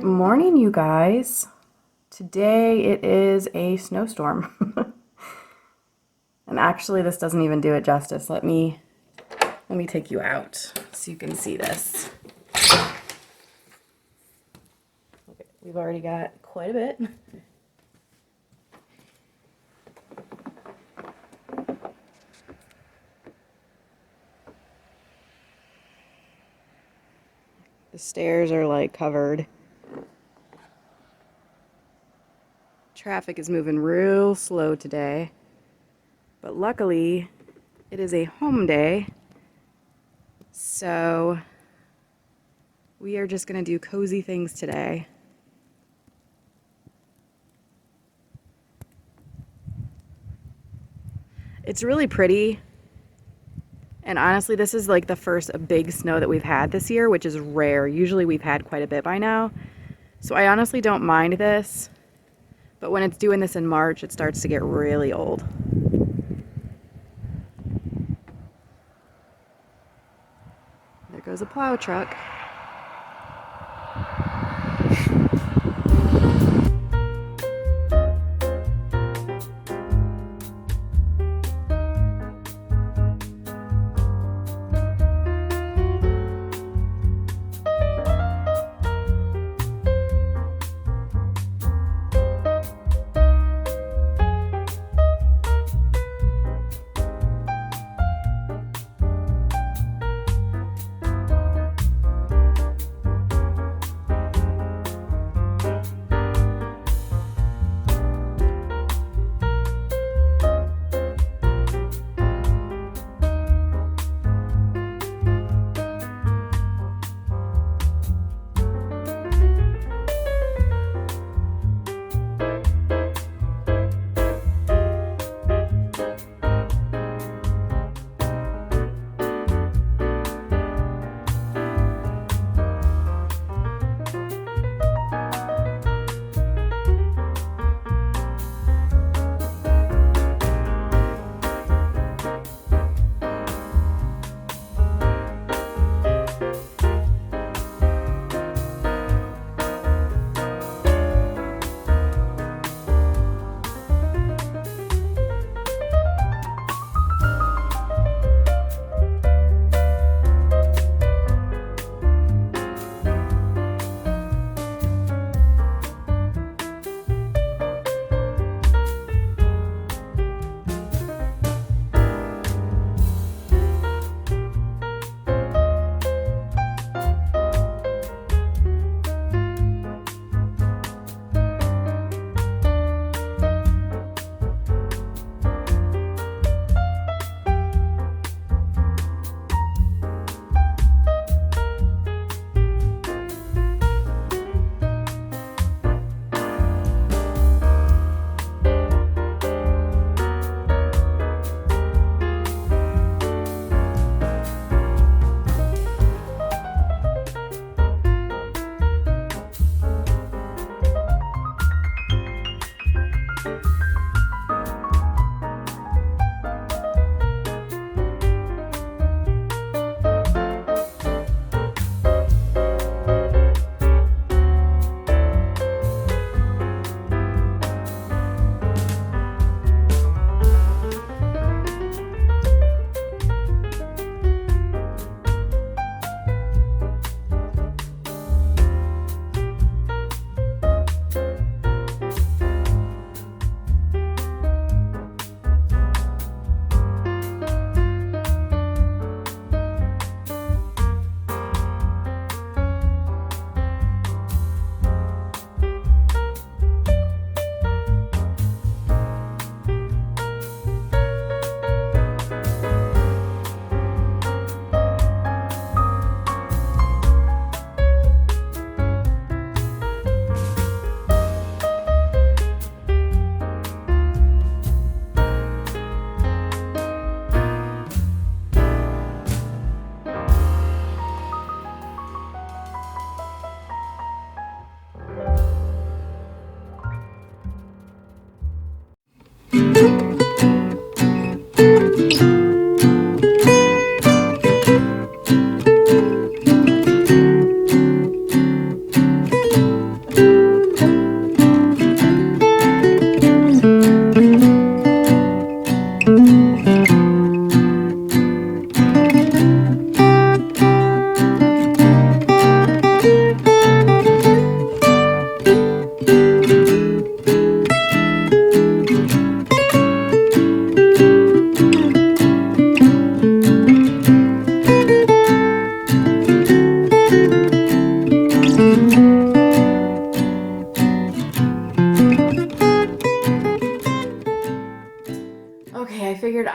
Good morning, you guys. Today it is a snowstorm. And actually this doesn't even do it justice. Let me take you out so you can see this. Okay, we've already got quite a bit. The stairs are like covered. Traffic is moving real slow today, but luckily it is a home day, so we are just gonna do cozy things today. It's really pretty, and honestly this is like the first big snow that we've had this year, which is rare. Usually we've had quite a bit by now, so I honestly don't mind this. But when it's doing this in March, it starts to get really old. There goes a plow truck.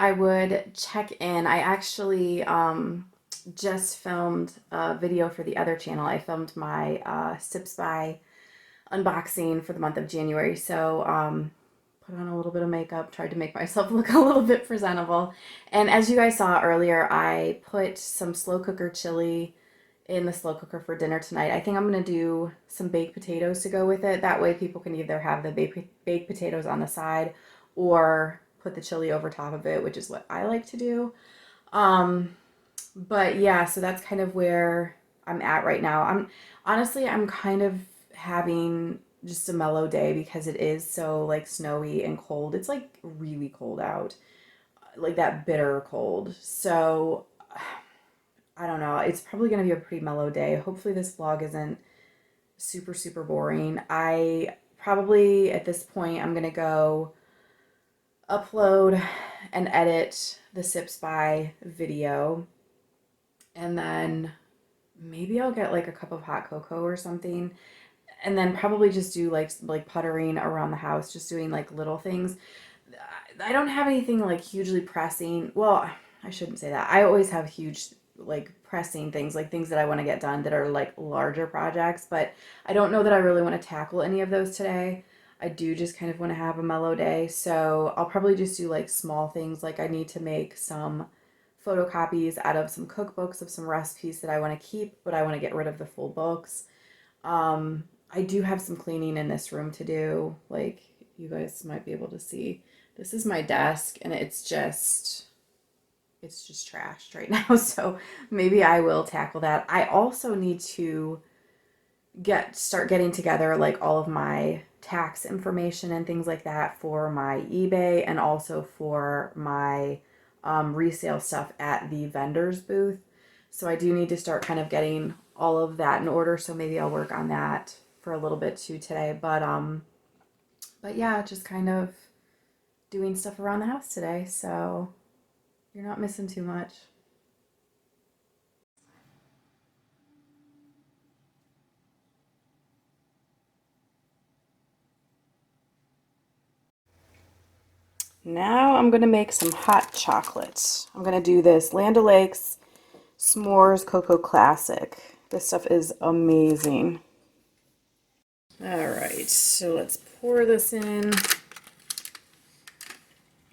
I would check in. I actually just filmed a video for the other channel. I filmed my Sips by unboxing for the month of January. So put on a little bit of makeup, tried to make myself look a little bit presentable. And as you guys saw earlier, I put some slow cooker chili in the slow cooker for dinner tonight. I think I'm going to do some baked potatoes to go with it. That way people can either have the baked potatoes on the side or put the chili over top of it, which is what I like to do. But yeah, so that's kind of where I'm at right now. I'm kind of having just a mellow day because it is so like snowy and cold. It's like really cold out, like that bitter cold. So I don't know. It's probably going to be a pretty mellow day. Hopefully this vlog isn't super, super boring. I probably at this point I'm going to go upload and edit the Sips by video, and then maybe I'll get like a cup of hot cocoa or something, and then probably just do like puttering around the house, just doing like little things. I don't have anything like hugely pressing. Well, I shouldn't say that. I always have huge like pressing things, like things that I want to get done that are like larger projects, but I don't know that I really want to tackle any of those today. I do just kind of want to have a mellow day. So I'll probably just do like small things. Like I need to make some photocopies out of some cookbooks of some recipes that I want to keep, but I want to get rid of the full books. I do have some cleaning in this room to do. Like you guys might be able to see. This is my desk and it's just trashed right now. So maybe I will tackle that. I also need to start getting together like all of my tax information and things like that for my eBay and also for my resale stuff at the vendor's booth. So I do need to start kind of getting all of that in order. So maybe I'll work on that for a little bit too today. But yeah, just kind of doing stuff around the house today. So you're not missing too much. Now I'm going to make some hot chocolate. I'm going to do this Land O'Lakes S'mores Cocoa Classic. This stuff is amazing. All right, so let's pour this in.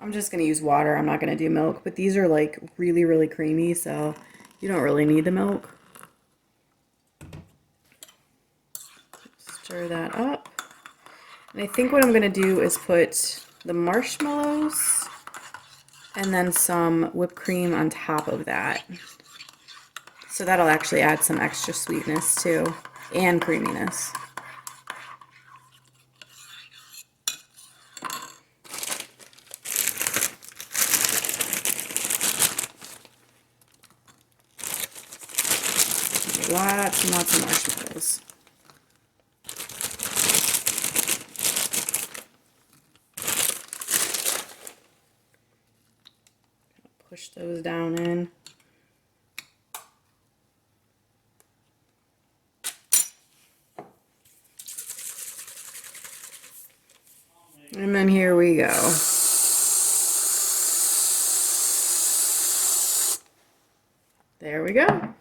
I'm just going to use water. I'm not going to do milk, but these are like really, really creamy, so you don't really need the milk. Stir that up. And I think what I'm going to do is put the marshmallows and then some whipped cream on top of that. So that'll actually add some extra sweetness too, and creaminess. Lots and lots of marshmallows. Push those down in. And then here we go. There we go.